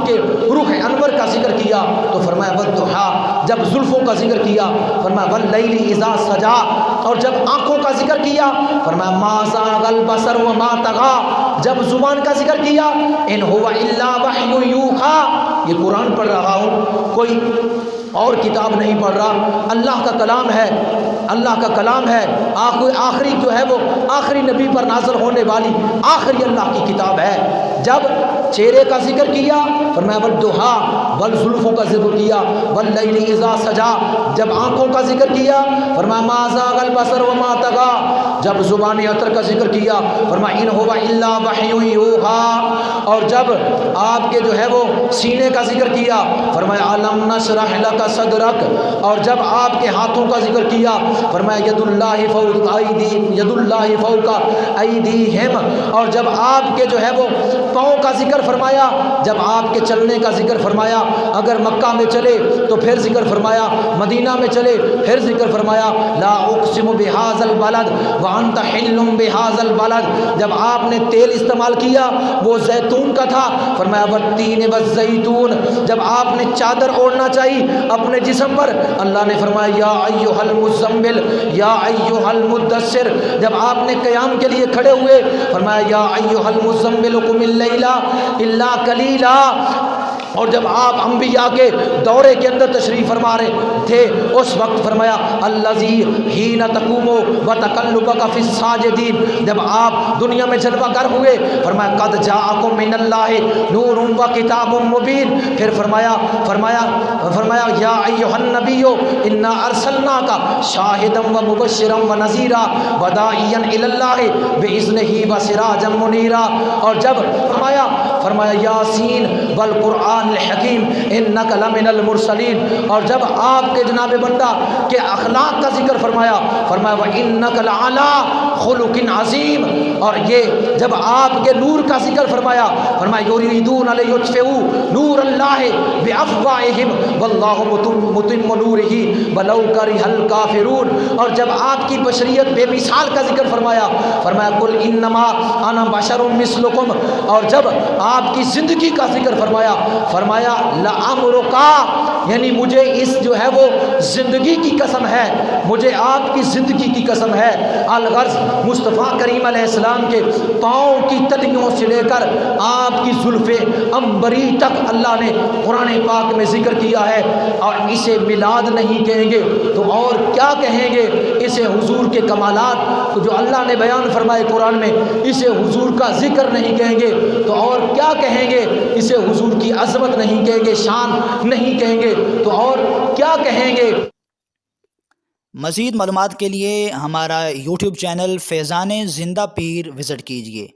کے رخ انور کا ذکر کیا تو فرمایا والضحیٰ، جب زلفوں کا ذکر کیا فرمایا واللیل اذا سجا، اور جب آنکھوں کا ذکر کیا فرمایا ما زاغ البصر وما طغى، جب زبان کا ذکر کیا ان هو الا وحی یوحیٰ، یہ قرآن پڑھ رہا ہوں، کوئی اور کتاب نہیں پڑھ رہا، اللہ کا کلام ہے، اللہ کا کلام ہے، آخری جو ہے وہ آخری نبی پر نازل ہونے والی آخری اللہ کی کتاب ہے۔ جب چہرے کا ذکر کیا فرمایا والضحیٰ، والزلفوں کا ذکر کیا واللیل اذا سجا، جب آنکھوں کا ذکر کیا فرمایا ما زاغ البصر وما طغى، جب زبان عطر کا ذکر کیا فرمایا ان هو الا وحی یوحیٰ، اور جب آپ کے جو ہے وہ سینے کا ذکر کیا فرمایا الم نشرح لک صدرک، اور جب آپ کے ہاتھوں کا ذکر کیا فرمایا ید اللہ فوق ایدیہم، اور جب آپ کے جو ہے وہ پاؤں کا ذکر فرمایا، جب آپ کے چلنے کا ذکر فرمایا، اگر مکہ میں چلے تو پھر ذکر فرمایا، مدینہ میں چلے پھر ذکر فرمایا لا اقسم بہذا البلد وانت حل بہذا البلد، جب آپ نے تیل استعمال کیا وہ زیتون کا تھا فرمایا والتین والزیتون، جب آپ نے چادر اوڑھنا چاہیے اپنے جسم پر اللہ نے فرمایا یا ایھا المزمل یا ایھا المدثر، جب آپ نے قیام کے لیے کھڑے ہوئے فرمایا یا ایھا المزمل قم اللیل الا قلیلا، اور جب آپ انبیاء کے دورے کے اندر تشریف فرما رہے تھے اس وقت فرمایا الذی حین تقوم وتقلبک فی الساجدین، جب آپ دنیا میں جلوہ گر ہوئے فرمایا قد جاءکم من اللہ نور و کتاب مبین، پھر فرمایا یا ایھا النبی انا ارسلناک شاہدا و مبشرا و نذیرا وداعیا الی اللہ باذنہ و سراجا منیرا، اور جب فرمایا یاسین والقرآن الحکیم انک لمن المرسلین، اور جب آپ کے جناب بندہ کے اخلاق کا ذکر فرمایا وانک لعلی خلق عظیم، اور یہ جب آپ کے نور کا ذکر فرمایا یریدون لیطفئوا نور اللہ بافواہہم واللہ متم نورہ ولو کرہ الکافرون، اور جب آپ کی بشریت بے مثال کا ذکر فرمایا قل انما انا بشر مثلکم، اور جب آپ کی زندگی کا ذکر فرمایا لعمرکا، یعنی مجھے اس جو ہے وہ زندگی کی قسم ہے، مجھے آپ کی زندگی کی قسم ہے، الغرض مصطفیٰ کریم علیہ السلام کے پاؤں کی تلیوں سے لے کر آپ کی زلف عنبری تک اللہ نے قرآن پاک میں ذکر کیا ہے، اور اسے میلاد نہیں کہیں گے تو اور کیا کہیں گے، اسے حضور کے کمالات جو اللہ نے بیان فرمائے قرآن میں اسے حضور کا ذکر نہیں کہیں گے تو اور کیا کہیں گے، اسے حضور کی عظمت نہیں کہیں گے، شان نہیں کہیں گے تو اور کیا کہیں گے۔ مزید معلومات کے لیے ہمارا یوٹیوب چینل فیضان زندہ پیر وزٹ کیجیے۔